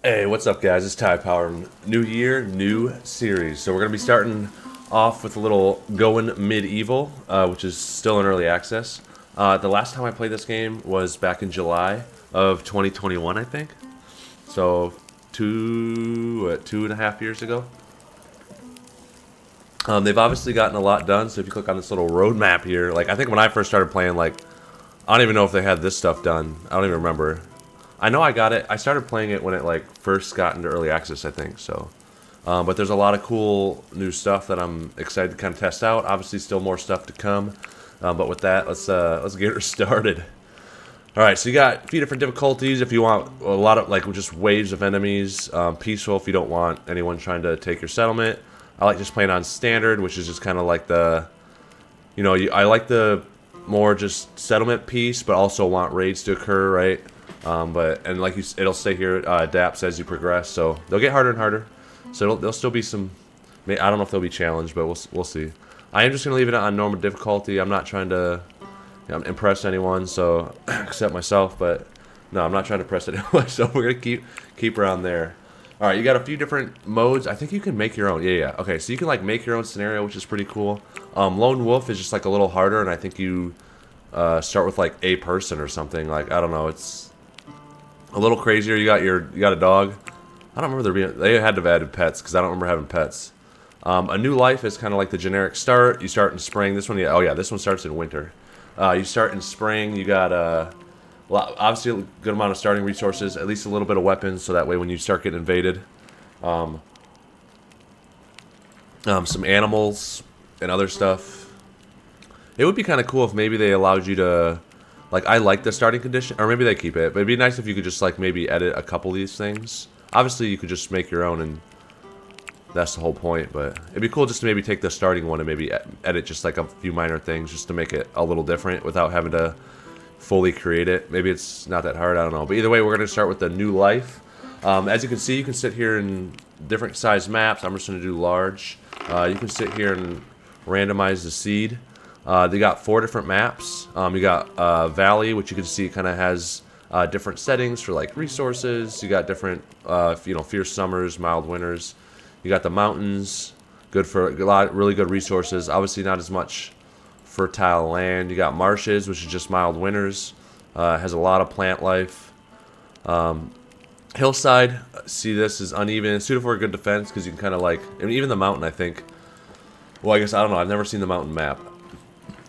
Hey, what's up, guys? It's Ty Power. New year, new series. So we're gonna be starting off with a little Going Medieval, which is still in early access. The last time I played this game was back in July of 2021, I think. So 2.5 years ago. They've obviously gotten a lot done. So if you click on this little roadmap here, like I think when I first started playing, like I don't even know if they had this stuff done. I don't even remember. I know I got it. I started playing it when it like first got into early access, I think. So, but there's a lot of cool new stuff that I'm excited to kind of test out. Obviously, still more stuff to come. But with that, let's get her started. All right, so you got a few different difficulties. If you want a lot of like just waves of enemies, peaceful. If you don't want anyone trying to take your settlement, I like just playing on standard, which is just kind of like the, I like the more just settlement piece, but also want raids to occur, right? And like it'll stay here, adapts as you progress, so they'll get harder and harder. So there'll still be some. I don't know if they'll be challenged, but we'll see. I am just gonna leave it on normal difficulty. I'm not trying to impress anyone, so except myself. But no, I'm not trying to impress anyone. So we're gonna keep around there. All right, you got a few different modes. I think you can make your own. Yeah. Okay, so you can like make your own scenario, which is pretty cool. Lone Wolf is just like a little harder, and I think you start with like a person or something. Like I don't know, it's a little crazier. You got a dog. I don't remember they had to have added pets because I don't remember having pets. A new life is kind of like the generic start. You start in spring. This one, yeah, oh yeah, this one starts in winter. You start in spring. You got obviously a good amount of starting resources, at least a little bit of weapons, so that way when you start getting invaded, some animals and other stuff. It would be kind of cool if maybe they allowed you to. Like, I like the starting condition, or maybe they keep it, but it'd be nice if you could just, like, maybe edit a couple of these things. Obviously, you could just make your own, and that's the whole point, but it'd be cool just to maybe take the starting one and maybe edit just, like, a few minor things just to make it a little different without having to fully create it. Maybe it's not that hard, I don't know. But either way, we're going to start with the new life. As you can see, you can sit here in different size maps. I'm just going to do large. You can sit here and randomize the seed. They got 4 different maps. You got Valley, which you can see kind of has different settings for like resources. You got different, fierce summers, mild winters. You got the mountains, good for a lot, really good resources. Obviously, not as much fertile land. You got marshes, which is just mild winters. Has a lot of plant life. Hillside, see this is uneven, suited for a good defense because you can kind of like, I mean, even the mountain, I think. Well, I guess I don't know. I've never seen the mountain map.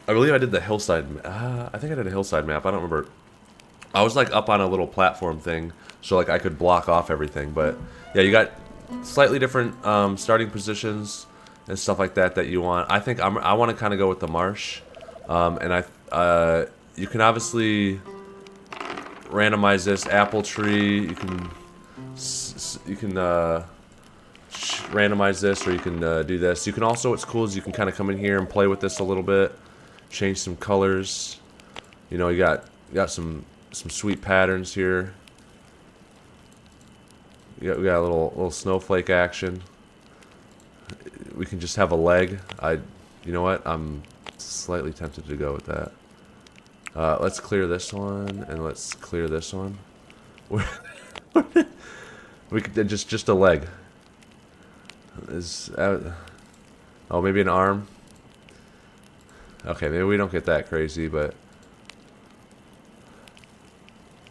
I believe I did the hillside. I think I did a hillside map. I don't remember. I was like up on a little platform thing, so like I could block off everything. But yeah, you got slightly different starting positions and stuff like that you want. I think I want to kind of go with the marsh, and you can obviously randomize this apple tree. You can randomize this, or you can do this. You can also, what's cool is you can kind of come in here and play with this a little bit. Change some colors. You got some sweet patterns here. We got a little snowflake action. We can just have a leg. You know what? I'm slightly tempted to go with that. Let's clear this one and let's clear this one. We could just a leg. Oh, maybe an arm. Okay, maybe we don't get that crazy, but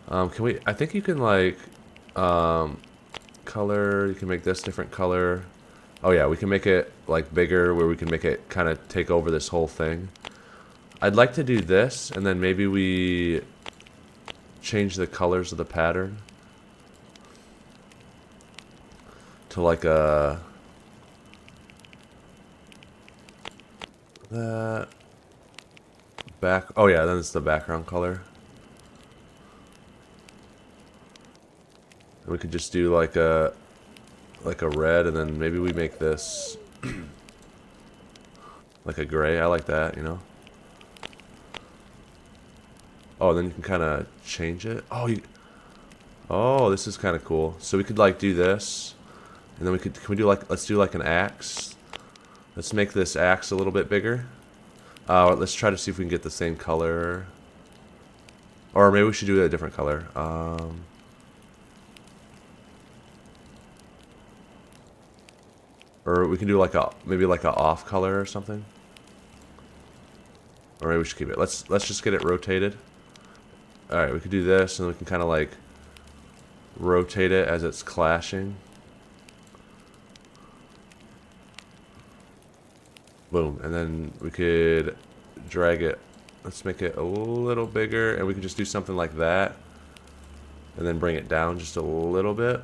can we? I think you can like color. You can make this different color. Oh yeah, we can make it like bigger, where we can make it kind of take over this whole thing. I'd like to do this, and then maybe we change the colors of the pattern to like a that. Oh yeah, then it's the background color. And we could just do like a red, and then maybe we make this like a gray. I like that, Oh, then you can kind of change it. Oh, this is kind of cool. So we could like do this, and then can we do like, let's do like an axe. Let's make this axe a little bit bigger. Let's try to see if we can get the same color. Or maybe we should do a different color. Or we can do like a maybe like a off color or something. Or maybe we should keep it. Let's just get it rotated. All right, we could do this, and we can kind of like rotate it as it's clashing. Boom, and then we could drag it. Let's make it a little bigger, and we can just do something like that, and then bring it down just a little bit,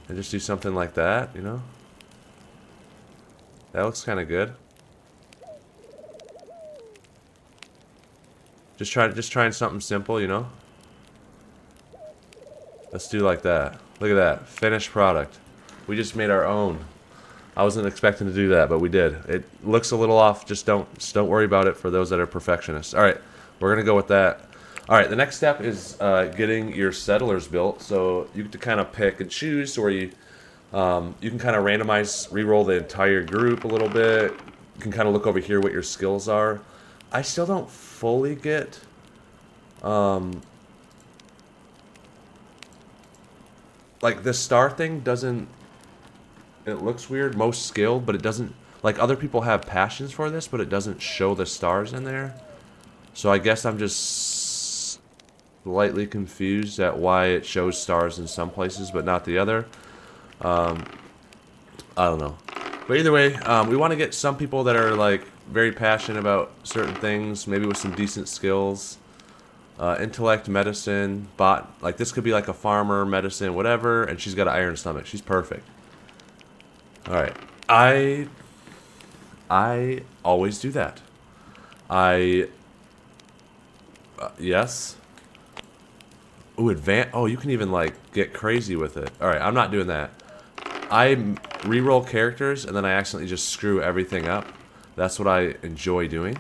and just do something like that. You know, that looks kind of good. Just trying something simple, you know. Let's do like that. Look at that finished product. We just made our own. I wasn't expecting to do that, but we did. It looks a little off. Just don't worry about it for those that are perfectionists. All right, we're gonna go with that. All right, the next step is getting your settlers built. So you get to kind of pick and choose, or you can kind of randomize, re-roll the entire group a little bit. You can kind of look over here what your skills are. I still don't fully get like this star thing doesn't. It looks weird, most skilled, but it doesn't, like other people have passions for this, but it doesn't show the stars in there. So I guess I'm just slightly confused at why it shows stars in some places, but not the other. I don't know. But either way, we want to get some people that are like very passionate about certain things, maybe with some decent skills. Intellect, medicine, bot, like this could be like a farmer, medicine, whatever, and she's got an iron stomach. She's perfect. Alright, I always do that. Yes. Ooh, oh, you can even like get crazy with it. Alright, I'm not doing that. I re-roll characters and then I accidentally just screw everything up. That's what I enjoy doing.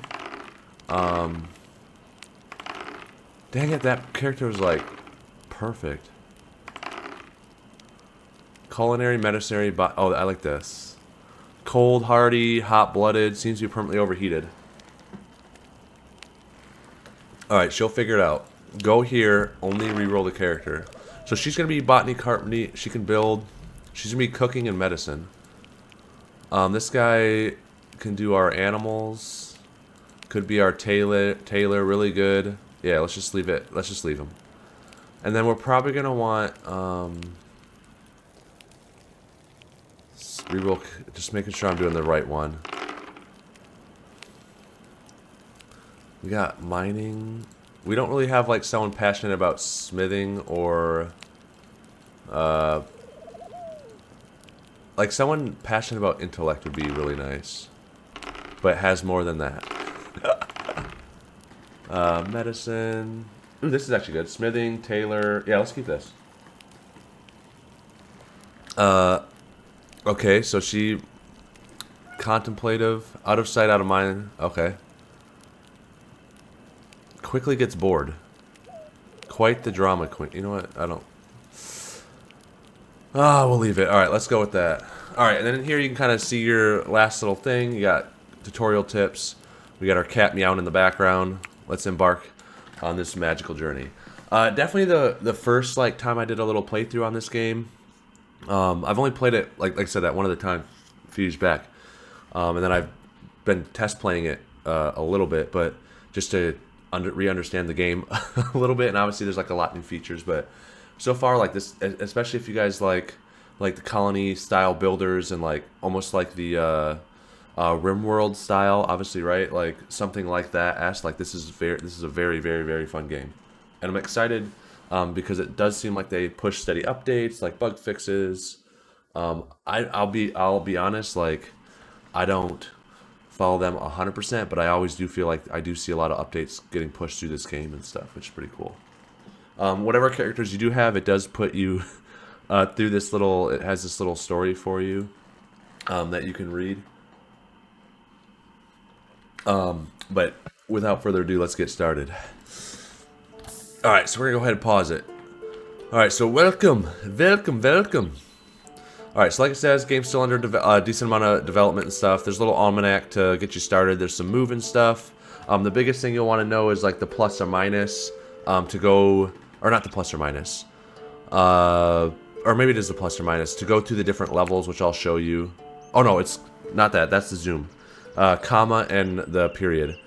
Dang it, that character was like perfect. Culinary, medicinary, oh, I like this. Cold, hardy, hot-blooded, seems to be permanently overheated. Alright, she'll figure it out. Go here, only re-roll the character. So she's going to be botany, carpentry, she can build. She's going to be cooking and medicine. This guy can do our animals. Could be our tailor, really good. Yeah, let's just leave it. Let's just leave him. And then we're probably going to want... reroll, just making sure I'm doing the right one. We got mining. We don't really have like someone passionate about smithing or like someone passionate about intellect would be really nice, but has more than that. Medicine. Ooh, this is actually good. Smithing, tailor. Yeah, let's keep this. Okay, so she contemplative, out of sight, out of mind. Okay. Quickly gets bored. Quite the drama queen. You know what? I don't. Ah, we'll leave it. All right, let's go with that. All right, and then in here you can kind of see your last little thing. You got tutorial tips. We got our cat meowing in the background. Let's embark on this magical journey. Definitely the first like time I did a little playthrough on this game. I've only played it, like I said, at one of the time, a few years back. And then I've been test playing it a little bit, but just to re-understand the game a little bit. And obviously there's like a lot new features, but so far, like this, especially if you guys like the colony style builders and like almost like the RimWorld style, obviously, right? Like something like that. Like this is a very, very, very fun game, and I'm excited. Because it does seem like they push steady updates, like bug fixes. I'll be honest, like I don't follow them 100%, but I always do feel like I do see a lot of updates getting pushed through this game and stuff, which is pretty cool. Whatever characters you do have, it does put you through this little. It has this little story for you that you can read. But without further ado, let's get started. Alright, so we're going to go ahead and pause it. Alright, so welcome. Alright, so like I said, this game's still under decent amount of development and stuff. There's a little almanac to get you started. There's some moving stuff. The biggest thing you'll want to know is like the plus or minus to go... Or not the plus or minus. or maybe it is the plus or minus, to go through the different levels, which I'll show you. Oh no, it's not that. That's the zoom. Comma and the period.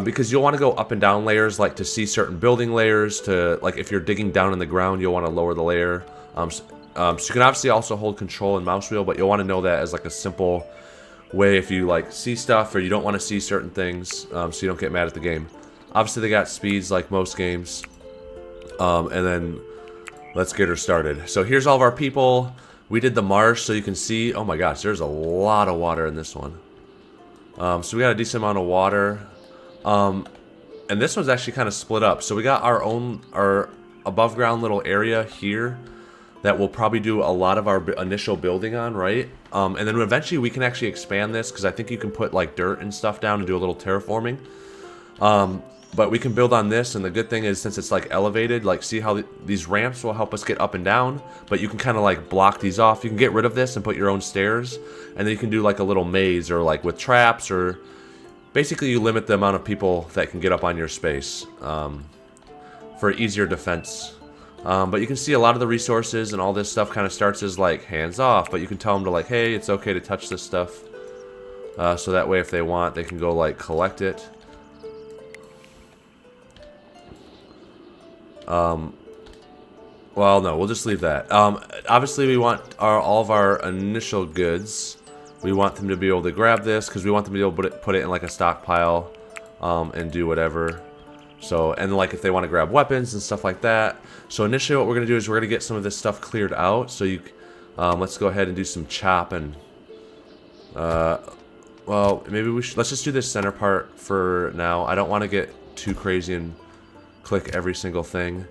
Because you'll want to go up and down layers, like to see certain building layers, to, like, if you're digging down in the ground, you'll want to lower the layer. So you can obviously also hold control and mouse wheel, but you'll want to know that as like a simple way if you like see stuff or you don't want to see certain things, so you don't get mad at the game. Obviously they got speeds like most games. And then let's get her started. So here's all of our people. We did the marsh, so you can see, oh my gosh, there's a lot of water in this one. So we got a decent amount of water. And this one's actually kind of split up. So we got our above ground little area here that we'll probably do a lot of our initial building on, right? And then eventually we can actually expand this, because I think you can put like dirt and stuff down and do a little terraforming. But we can build on this, and the good thing is, since it's like elevated, like see how these ramps will help us get up and down, but you can kind of like block these off. You can get rid of this and put your own stairs, and then you can do like a little maze, or like with traps, or basically you limit the amount of people that can get up on your space for easier defense. But you can see a lot of the resources and all this stuff kind of starts as like hands off, but you can tell them to like, hey, it's okay to touch this stuff. So that way if they want, they can go like collect it. Well, no, we'll just leave that. Obviously we want all of our initial goods. We want them to be able to grab this, because we want them to be able to put it in like a stockpile, and do whatever. So, and like if they want to grab weapons and stuff like that. So initially what we're going to do is we're going to get some of this stuff cleared out. So you, let's go ahead and do some chopping. Well, maybe let's just do this center part for now. I don't want to get too crazy and click every single thing.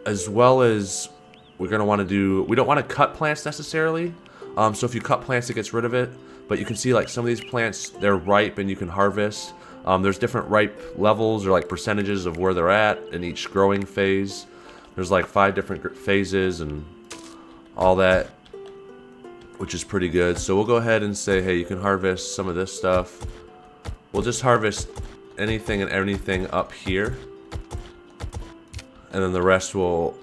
As well as we're going to want to do, we don't want to cut plants necessarily. So if you cut plants, it gets rid of it. But you can see like some of these plants, they're ripe and you can harvest. There's different ripe levels or like percentages of where they're at in each growing phase. There's like 5 different phases and all that, which is pretty good. So we'll go ahead and say, hey, you can harvest some of this stuff. We'll just harvest anything and everything up here, and then the rest will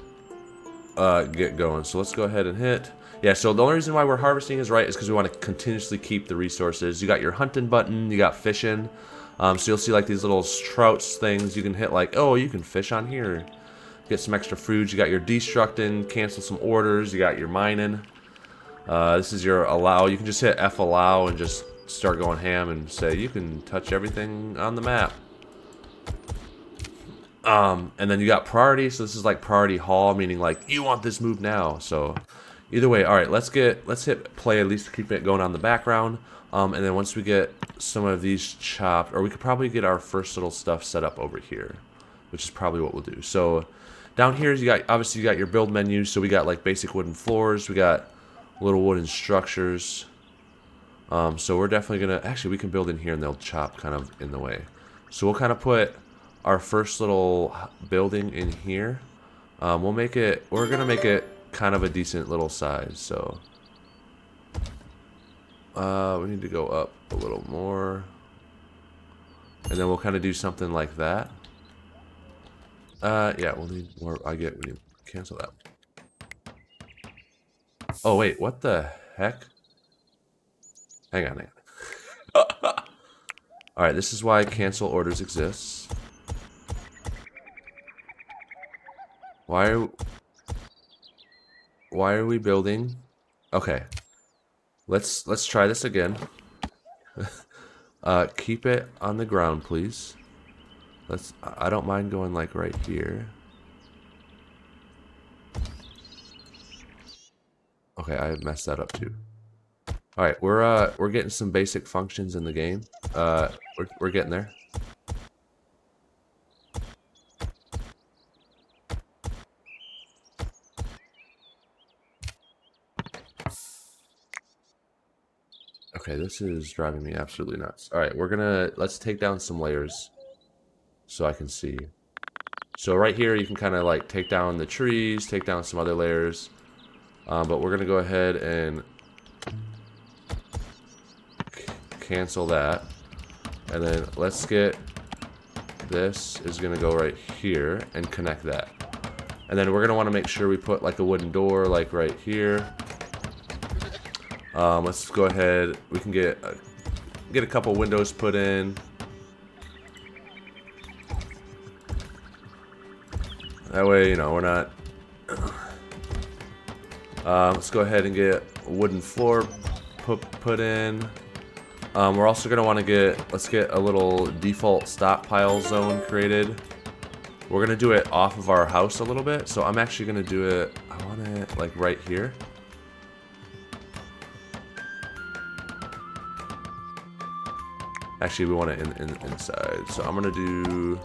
get going. So let's go ahead and hit. Yeah, so the only reason why we're harvesting is because we want to continuously keep the resources. You got your hunting button, you got fishing. So you'll see like these little trouts things you can hit, like, oh, you can fish on here. Get some extra foods. You got your destructing, cancel some orders. You got your mining. This is your allow. You can just hit F allow and just start going ham and say you can touch everything on the map. And then you got priority. So this is like priority haul, meaning like you want this move now. So either way, all right, let's hit play, at least to keep it going on the background. And then once we get some of these chopped, or we could probably get our first little stuff set up over here, which is probably what we'll do. So down here, obviously you got your build menu. So we got like basic wooden floors. We got little wooden structures. So we're definitely gonna, actually we can build in here and they'll chop kind of in the way. So we'll kind of put our first little building in here. We're gonna make it kind of a decent little size. So we need to go up a little more, and then we'll kind of do something like that. Yeah, we'll need more. We need to cancel that. Oh wait, what the heck? Hang on. Alright, this is why cancel orders exists. Why are we building? Okay. Let's try this again. Keep it on the ground, please. I don't mind going like right here. Okay, I messed that up too. All right, we're getting some basic functions in the game. We're getting there. Okay, this is driving me absolutely nuts. All right, let's take down some layers so I can see. So right here, you can kind of like take down the trees, take down some other layers. But we're gonna go ahead and cancel that. And then let's get, this is gonna go right here and connect that. And then we're gonna want to make sure we put like a wooden door like right here. Let's go ahead. We can get a couple windows put in. That way, you know, we're not. Let's go ahead and get a wooden floor put in. We're also gonna want to let's get a little default stockpile zone created. We're gonna do it off of our house a little bit, so I'm actually gonna do it. I want it like right here. Actually, we want it inside, so I'm gonna do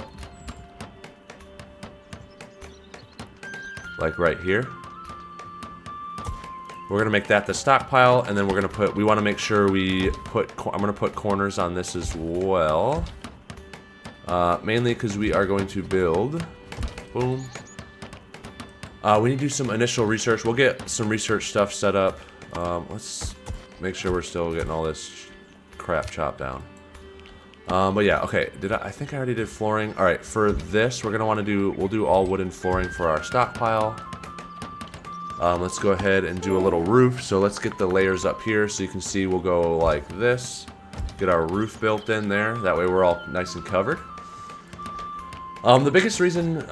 like right here. We're gonna make that the stockpile, and then we're gonna put. We want to make sure we put. I'm gonna put corners on this as well, mainly because we are going to build. Boom. We need to do some initial research. We'll get some research stuff set up. Let's make sure we're still getting all this crap chopped down. But yeah, okay. I think I already did flooring. All right, for this, we're gonna want to do. We'll do all wooden flooring for our stockpile. Let's go ahead and do a little roof. So let's get the layers up here so you can see we'll go like this. Get our roof built in there. That way we're all nice and covered. The biggest reason,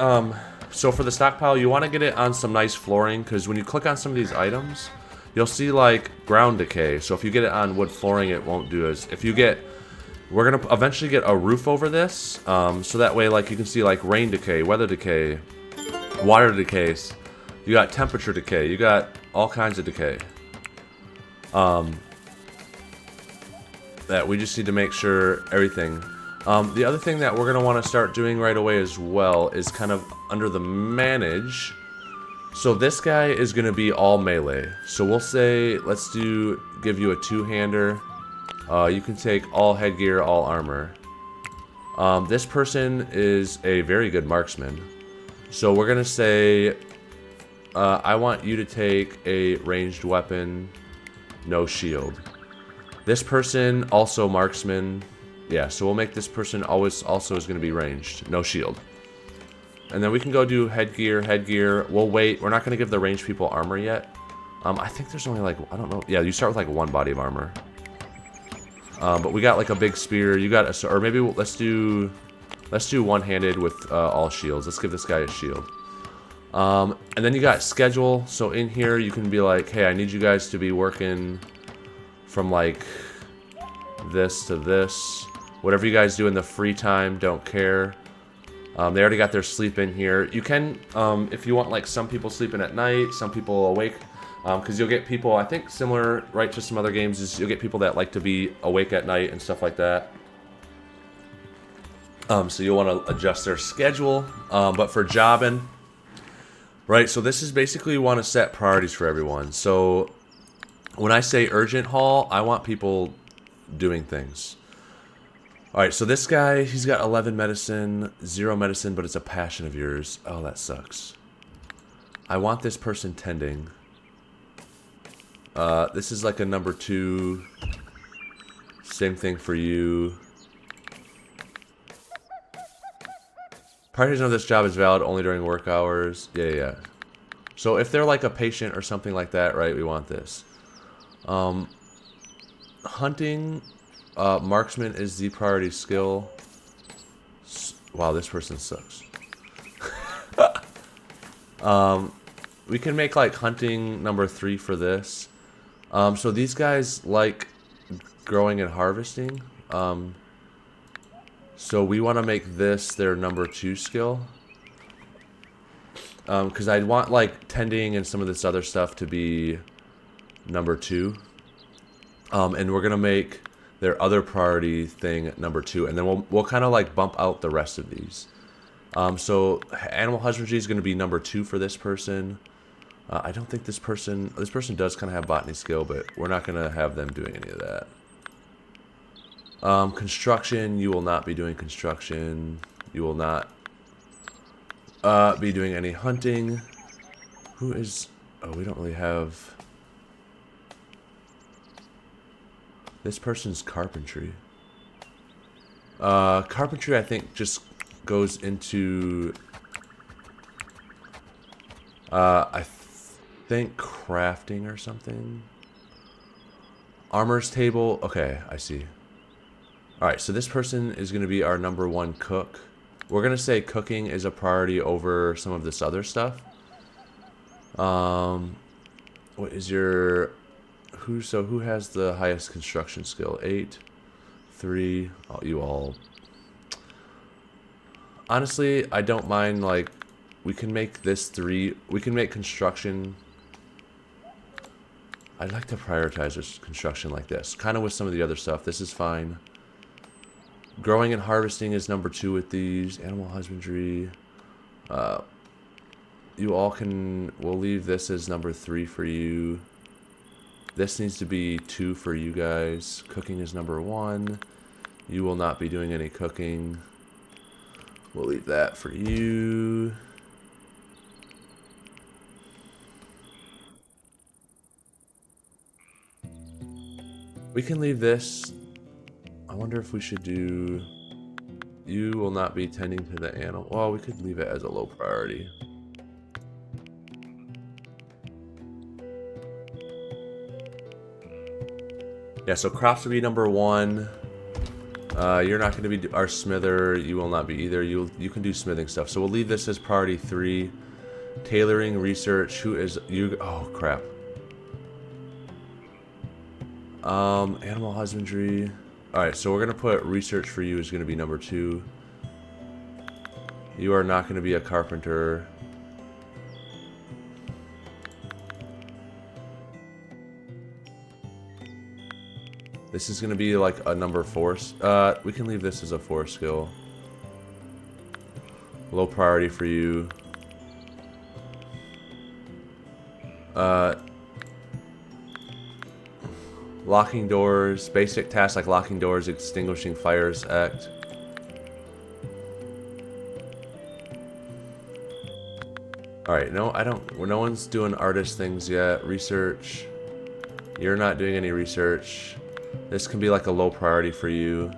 so for the stockpile, you want to get it on some nice flooring because when you click on some of these items, you'll see like ground decay. So if you get it on wood flooring, it won't do as, we're going to eventually get a roof over this. So that way like you can see like rain decay, weather decay, water decays. You got temperature decay. You got all kinds of decay. That we just need to make sure everything. The other thing that we're going to want to start doing right away as well is kind of under the manage. So this guy is going to be all melee. So we'll say, let's give you a two-hander. You can take all headgear, all armor. This person is a very good marksman. So we're going to say... I want you to take a ranged weapon, no shield. This person, also marksman. Yeah, so we'll make this person also is going to be ranged, no shield. And then we can go do headgear. We'll wait. We're not going to give the ranged people armor yet. I think there's only like, I don't know. Yeah, you start with like one body of armor. But we got like a big spear. You got or maybe let's do one-handed with all shields. Let's give this guy a shield. And then you got schedule. So in here you can be like, hey, I need you guys to be working from like this to this. Whatever you guys do in the free time, don't care. They already got their sleep in here. You can, if you want, like some people sleeping at night, some people awake. Because you'll get people, I think similar, right, to some other games, is you'll get people that like to be awake at night and stuff like that. So you'll want to adjust their schedule. But for jobbing... Right, so this is basically you want to set priorities for everyone. So when I say urgent haul, I want people doing things. Alright, so this guy, he's got 11 medicine, 0 medicine, but it's a passion of yours. Oh, that sucks. I want this person tending. This is like a number 2. Same thing for you. Priorities of this job is valid only during work hours. Yeah. So if they're like a patient or something like that, right, we want this. Hunting, marksman is the priority skill. Wow, this person sucks. We can make like hunting number 3 for this. So these guys like growing and harvesting. So we want to make this their number 2 skill. Because I'd want like tending and some of this other stuff to be number 2. And we're going to make their other priority thing number 2. And then we'll kind of like bump out the rest of these. So animal husbandry is going to be number 2 for this person. I don't think this person does kind of have botany skill, but we're not going to have them doing any of that. Construction, you will not be doing construction. You will not be doing any hunting. Who is... Oh, we don't really have... This person's carpentry. Carpentry, I think, just goes into... I think crafting or something. Armor's table. Okay, I see. Alright, so this person is going to be our #1 cook. We're going to say cooking is a priority over some of this other stuff. What is your... who has the highest construction skill? 8, 3... Oh, you all... Honestly, I don't mind, like... We can make this 3... We can make construction... I'd like to prioritize this construction like this. Kind of with some of the other stuff. This is fine. Growing and harvesting is #2 with these. Animal husbandry. You all can... We'll leave this as #3 for you. This needs to be 2 for you guys. Cooking is #1. You will not be doing any cooking. We'll leave that for you. We can leave this. I wonder if we should do... You will not be tending to the animal. Well, we could leave it as a low priority. Yeah, so crops will be #1. You're not going to be our smither. You will not be either. You can do smithing stuff. So we'll leave this as priority 3. Tailoring, research. Who is you? Oh crap. Animal husbandry. Alright, so we're going to put research for you is going to be #2. You are not going to be a carpenter. This is going to be like a #4. We can leave this as a 4 skill. Low priority for you. Locking doors, basic tasks like locking doors, extinguishing fires, act. Alright, no, I don't, no one's doing artist things yet. Research. You're not doing any research. This can be like a low priority for you.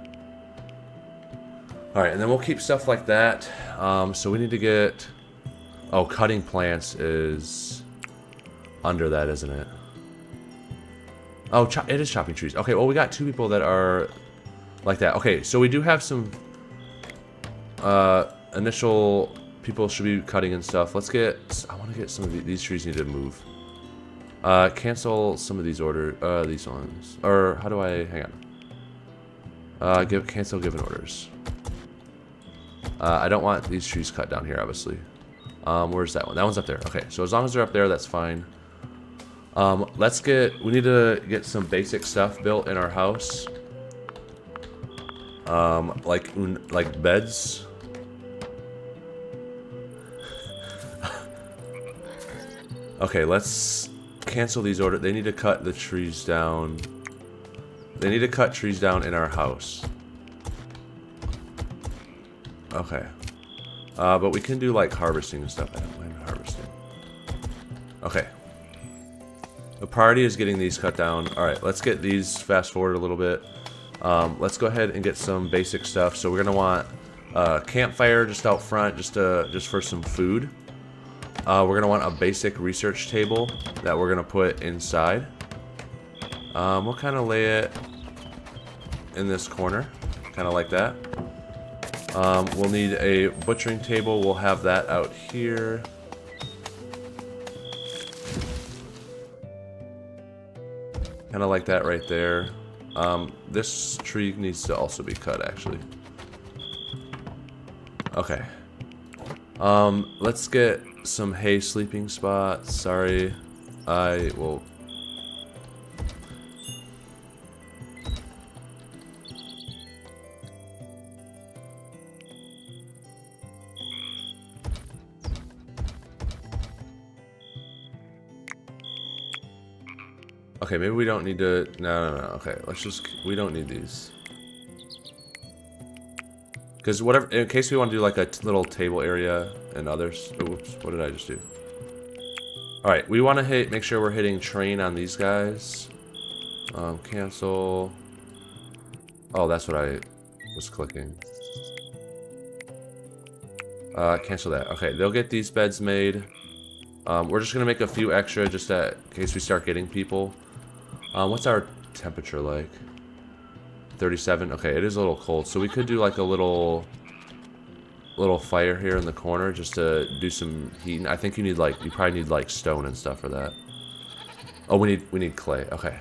Alright, and then we'll keep stuff like that. So we need to get... Oh, cutting plants is under that, isn't it? Oh, it is chopping trees. Okay, well, we got 2 people that are like that. Okay, so we do have some initial people should be cutting and stuff. Let's get... I want to get some of these trees need to move. Cancel some of these these ones. Or how do I... Hang on. Cancel given orders. I don't want these trees cut down here, obviously. Where's that one? That one's up there. Okay, so as long as they're up there, that's fine. We need to get some basic stuff built in our house. Like beds. Okay, let's cancel these orders. They need to cut the trees down. They need to cut trees down in our house. Okay. But we can do like harvesting and stuff. I don't mind harvesting. Okay. The priority is getting these cut down. Alright, let's get these fast forward a little bit. Let's go ahead and get some basic stuff. So we're gonna want a campfire just out front, just for some food. We're gonna want a basic research table that we're gonna put inside. We'll kind of lay it in this corner, kind of like that. We'll need a butchering table. We'll have that out here. Kind of like that right there. This tree needs to also be cut, actually. Okay. Let's get some hay sleeping spots. Sorry. I will... Okay, maybe we don't need to... No. Okay, let's just... We don't need these. Because whatever... In case we want to do like a little table area and others... Oops, what did I just do? Alright, we want to make sure we're hitting train on these guys. Cancel... Oh, that's what I was clicking. Cancel that. Okay, they'll get these beds made. We're just gonna make a few extra just in case we start getting people. What's our temperature like? 37. Okay, it is a little cold, so we could do like a little fire here in the corner just to do some heating. I think you probably need like stone and stuff for that. Oh, we need clay. Okay.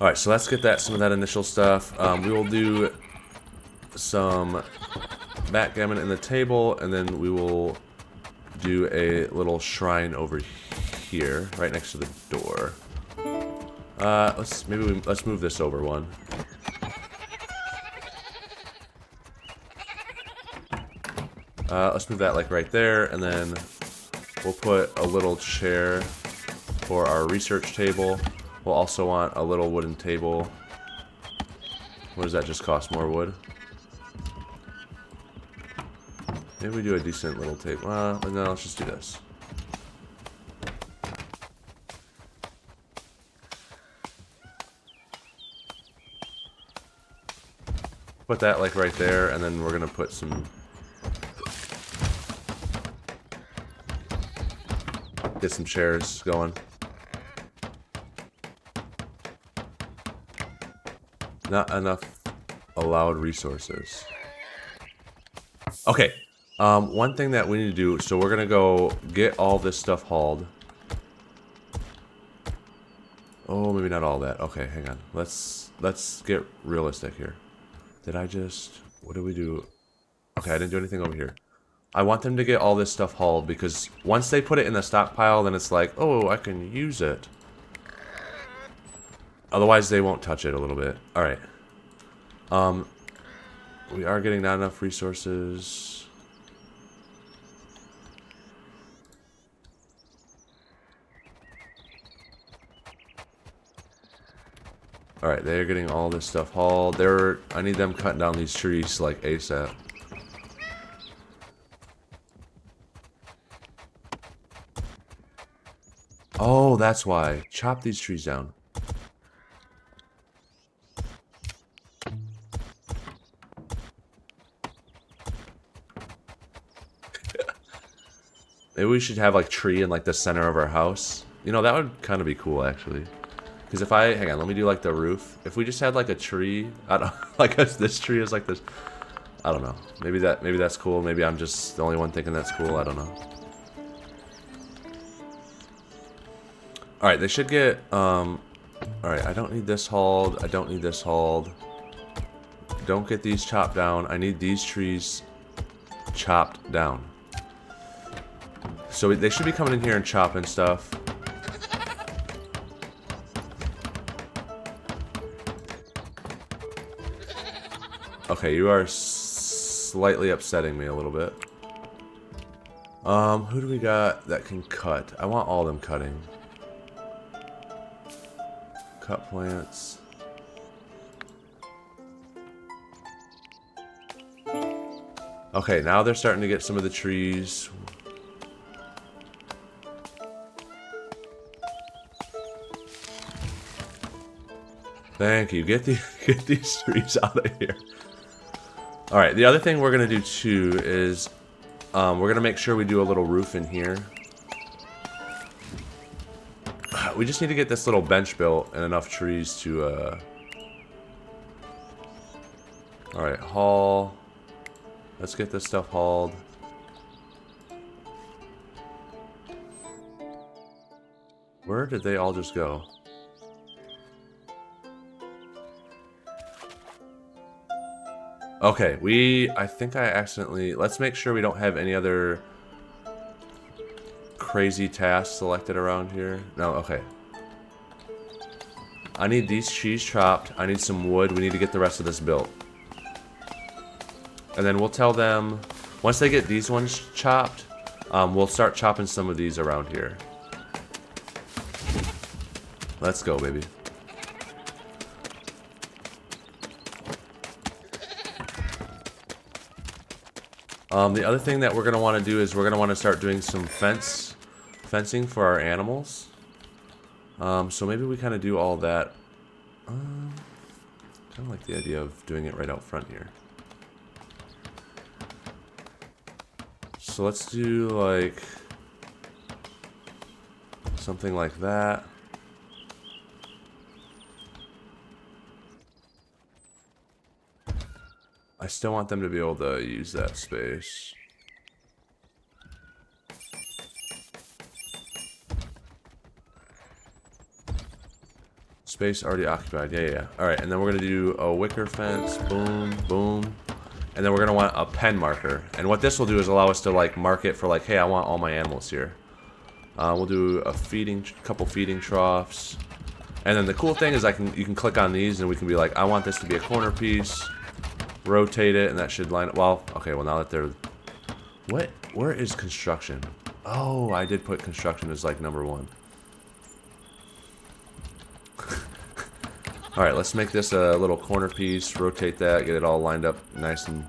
All right, so let's get some of that initial stuff. We will do some backgammon in the table, and then we will do a little shrine over here, right next to the door. Let's move this over one. Let's move that like right there, and then we'll put a little chair for our research table. We'll also want a little wooden table. What does that just cost? More wood? Maybe we do a decent little table. No, let's just do this. Put that like right there, and then we're gonna put some... Get some chairs going. Not enough allowed resources. Okay. One thing that we need to do, so we're gonna go get all this stuff hauled. Oh, maybe not all that. Okay, hang on. Let's get realistic here. What did we do? Okay, I didn't do anything over here. I want them to get all this stuff hauled because once they put it in the stockpile, then it's like, oh, I can use it. Otherwise, they won't touch it a little bit. All right. We are getting not enough resources. All right, they're getting all this stuff hauled. I need them cutting down these trees like ASAP. Oh, that's why. Chop these trees down. Maybe we should have like tree in like the center of our house. You know, that would kind of be cool actually. Because hang on, let me do like the roof. If we just had like a tree, I don't like this tree is like this. I don't know. Maybe that's cool. Maybe I'm just the only one thinking that's cool. I don't know. All right, they should get. All right, I don't need this hauled. I don't need this hauled. Don't get these chopped down. I need these trees chopped down. So they should be coming in here and chopping stuff. Okay, you are slightly upsetting me a little bit. Who do we got that can cut? I want all of them cutting. Cut plants. Okay, now they're starting to get some of the trees. Thank you. Get these trees out of here. All right. The other thing we're gonna do too is we're gonna make sure we do a little roof in here. We just need to get this little bench built and enough trees to. All right, haul. Let's get this stuff hauled. Where did they all just go? Okay, I think I accidentally... Let's make sure we don't have any other crazy tasks selected around here. No, okay. I need these trees chopped. I need some wood. We need to get the rest of this built. And then we'll tell them... Once they get these ones chopped, we'll start chopping some of these around here. Let's go, baby. The other thing that we're going to want to do is we're going to want to start doing some fencing for our animals. So maybe we kind of do all that. Kind of like the idea of doing it right out front here. So let's do like Something like that. I still want them to be able to use that space. Space already occupied. Yeah. Alright, and then we're going to do a wicker fence. Boom, boom. And then we're going to want a pen marker. And what this will do is allow us to, like, mark it for, like, hey, I want all my animals here. We'll do a couple feeding troughs. And then the cool thing is you can click on these and we can be like, I want this to be a corner piece. Rotate it, and that should line up. Well, okay, well, now that they're... Where is construction? Oh, I did put construction as, like, number 1. Alright, let's make this a little corner piece. Rotate that, get it all lined up nice and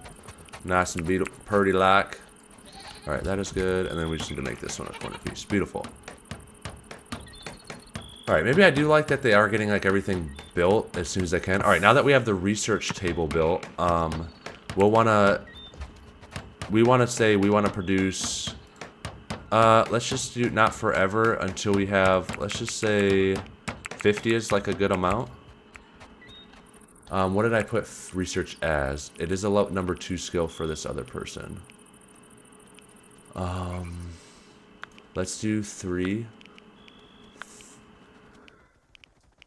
purty like. Alright, that is good. And then we just need to make this one a corner piece. Beautiful. Alright, maybe I do like that they are getting like everything built as soon as they can. Alright, now that we have the research table built, we want to produce, let's just do not forever until we have, let's just say 50 is like a good amount. What did I put research as? It is a number 2 skill for this other person. Let's do 3.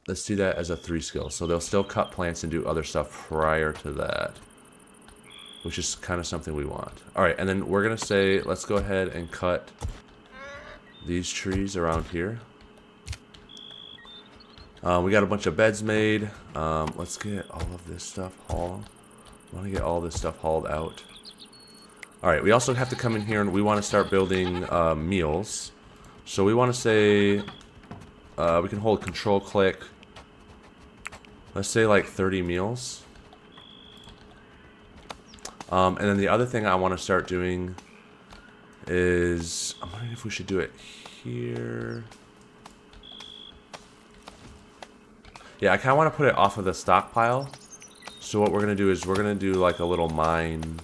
Let's do that as a 3 skill. So they'll still cut plants and do other stuff prior to that, which is kind of something we want. Alright, and then we're going to say, let's go ahead and cut these trees around here. We got a bunch of beds made. Let's get all of this stuff hauled. I want to get all this stuff hauled out. Alright, we also have to come in here and we want to start building meals. So we want to say, we can hold control click. Let's say like 30 meals. And then the other thing I want to start doing is, I'm wondering if we should do it here. Yeah, I kind of want to put it off of the stockpile. So what we're going to do is we're going to do like a little mine.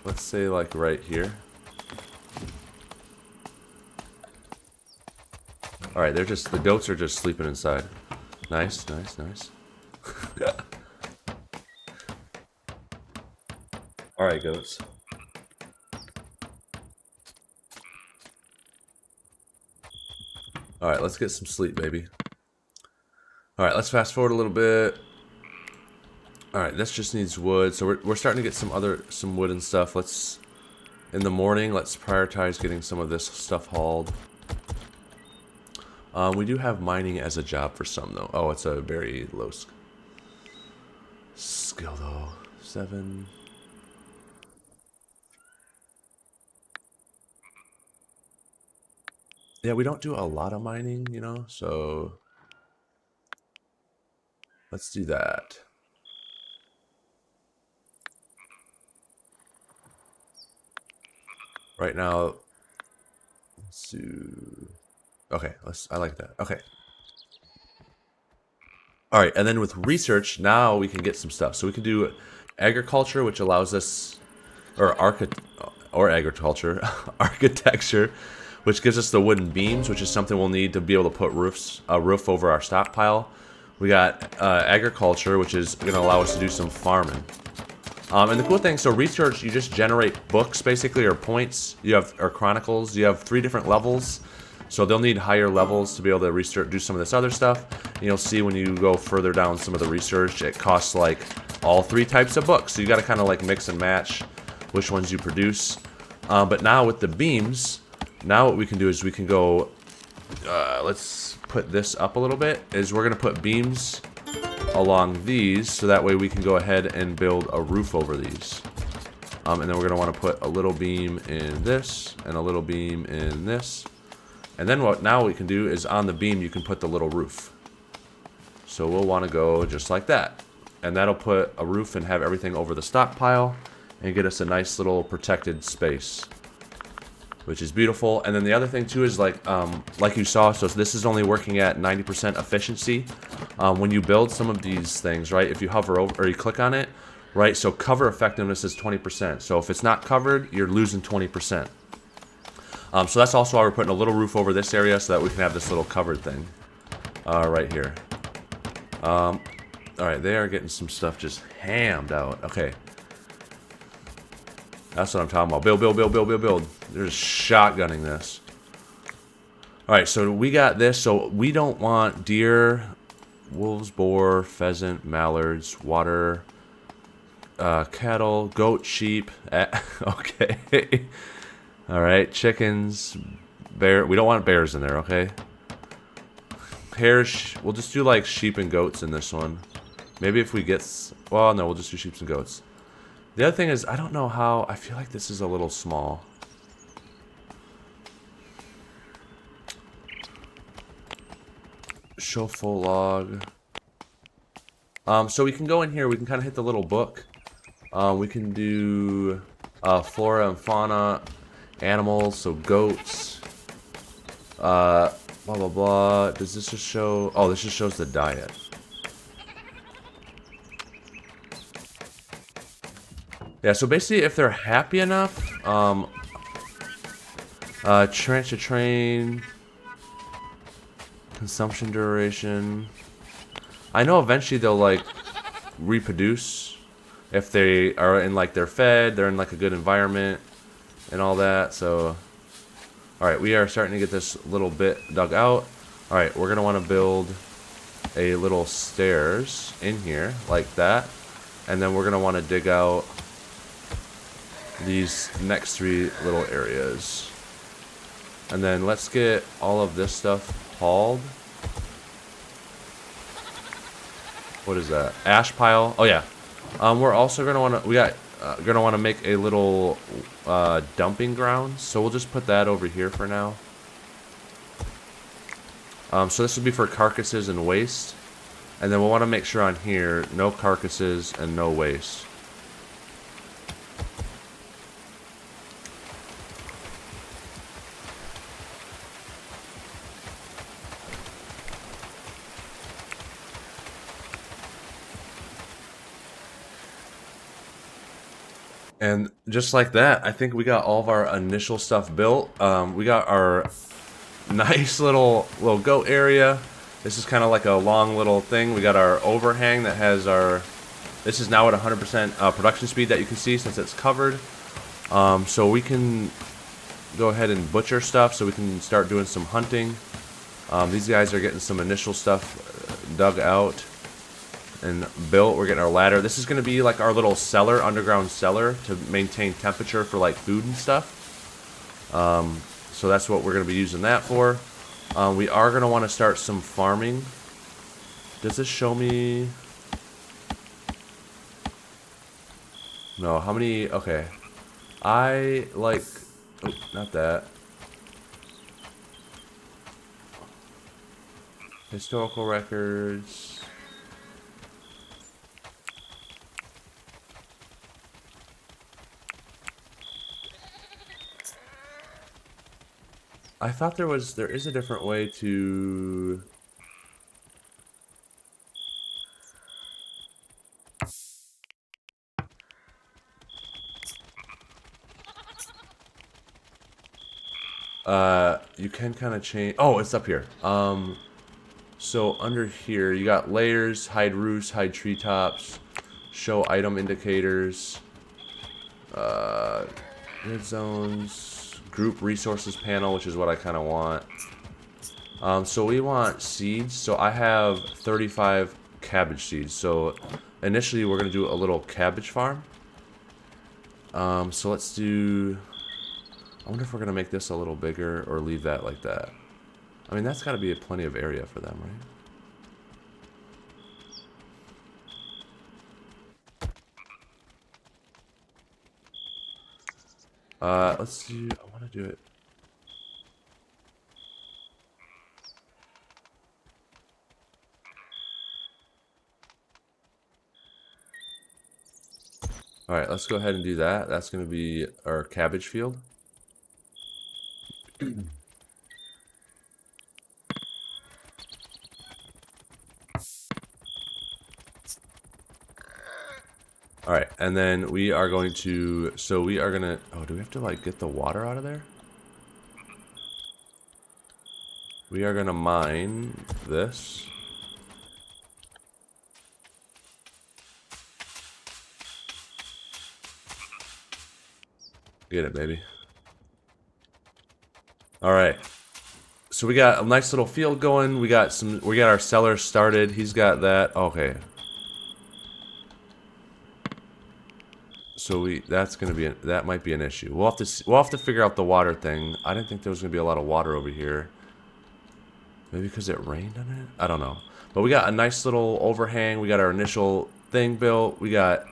Let's say like right here. Alright, the goats are just sleeping inside. Nice. Alright, goats. Alright, let's get some sleep, baby. Alright, let's fast forward a little bit. Alright, this just needs wood. So we're starting to get some wood and stuff. In the morning, let's prioritize getting some of this stuff hauled. We do have mining as a job for some, though. Oh, it's a very low skill, though. 7. Yeah, we don't do a lot of mining, you know, so let's do that. Right now, let's do... Okay, I like that. Okay. Alright, and then with research, now we can get some stuff. So we can do agriculture, which allows us, or agriculture, architecture, which gives us the wooden beams, which is something we'll need to be able to put a roof over our stockpile. We got agriculture, which is going to allow us to do some farming. And the cool thing, so research, you just generate books, basically, or points. Or chronicles. You have 3 different levels. So they'll need higher levels to be able to do some of this other stuff. And you'll see when you go further down some of the research, it costs like all 3 types of books. So you got to kind of like mix and match which ones you produce. But now with the beams, now what we can do is we can go, let's put this up a little bit, is we're going to put beams along these, so that way we can go ahead and build a roof over these. And then we're going to want to put a little beam in this, and a little beam in this. And then what now we can do is on the beam you can put the little roof. So we'll want to go just like that. And that'll put a roof and have everything over the stockpile, and get us a nice little protected space, which is beautiful. And then the other thing too is like you saw, so this is only working at 90% efficiency. When you build some of these things, right, if you hover over or you click on it, right, so cover effectiveness is 20%. So if it's not covered, you're losing 20%. So that's also why we're putting a little roof over this area so that we can have this little covered thing right here. All right, they are getting some stuff just hammed out. Okay. That's what I'm talking about. Build, build, build, build, build, build. They're just shotgunning this. Alright, so we got this. So we don't want deer, wolves, boar, pheasant, mallards, water, cattle, goat, sheep. Okay. Alright, chickens, bear. We don't want bears in there, okay? Hares. We'll just do like sheep and goats in this one. Maybe if we get... Well, no, we'll just do sheep and goats. The other thing is, I don't know how... I feel like this is a little small. Show full log. So we can go in here. We can kind of hit the little book. We can do flora and fauna, animals, so goats. Blah, blah, blah. Does this just show... Oh, this just shows the diet. Yeah, so basically, if they're happy enough, trench to train, consumption duration. I know eventually they'll like reproduce if they are in like they're fed, they're in like a good environment, and all that. So, all right, we are starting to get this little bit dug out. All right, we're gonna want to build a little stairs in here like that, and then we're gonna want to dig out these next three little areas. And then let's get all of this stuff hauled. What is that? Ash pile. Oh yeah. We're also gonna want to. Gonna want to make a little dumping ground. So we'll just put that over here for now. So this would be for carcasses and waste. And then we'll want to make sure on here no carcasses and no waste. And just like that, I think we got all of our initial stuff built. We got our nice little goat area. This is kind of like a long little thing. We got our overhang that has our... This is now at 100% production speed that you can see since it's covered. So we can go ahead and butcher stuff so we can start doing some hunting. These guys are getting some initial stuff dug out and built. We're getting our ladder. This is going to be like our little cellar, underground cellar, to maintain temperature for like food and stuff. So that's what we're going to be using that for. We are going to want to start some farming. Does this show me? No, how many? Okay. I like... Oh, not that. Historical records. I thought there is a different way to... You can kind of change... Oh, it's up here. So under here, you got layers, hide roofs, hide treetops, show item indicators, red zones, group resources panel, which is what I kind of want. So we want seeds. So I have 35 cabbage seeds. So initially we're going to do a little cabbage farm. So let's do... I wonder if we're going to make this a little bigger or leave that like that. I mean, that's got to be plenty of area for them, right? Let's do... I want to do it... Alright, let's go ahead and do that. That's going to be our cabbage field. Alright, and then we are going to... So we are going to... Oh, do we have to, like, get the water out of there? we are gonna mine this. Get it, baby. All right. So we got a nice little field going. We got our cellar started. He's got that. Okay. So that might be an issue. We'll have to figure out the water thing. I didn't think there was gonna be a lot of water over here. Maybe because it rained on it? I don't know. But we got a nice little overhang. We got our initial thing built. We got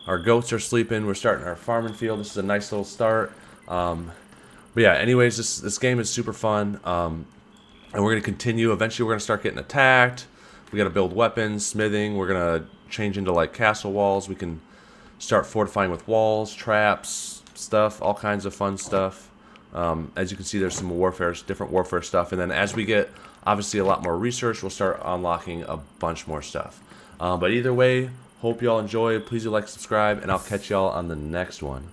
our goats are sleeping. We're starting our farming field. This is a nice little start. But yeah, anyways, this game is super fun. And we're gonna continue. Eventually, we're gonna start getting attacked. We gotta build weapons, smithing. We're gonna change into like castle walls. We can start fortifying with walls, traps, stuff, all kinds of fun stuff. As you can see, there's some different warfare stuff. And then as we get, obviously, a lot more research, we'll start unlocking a bunch more stuff. But either way, hope y'all enjoy. Please do like, subscribe, and I'll catch y'all on the next one.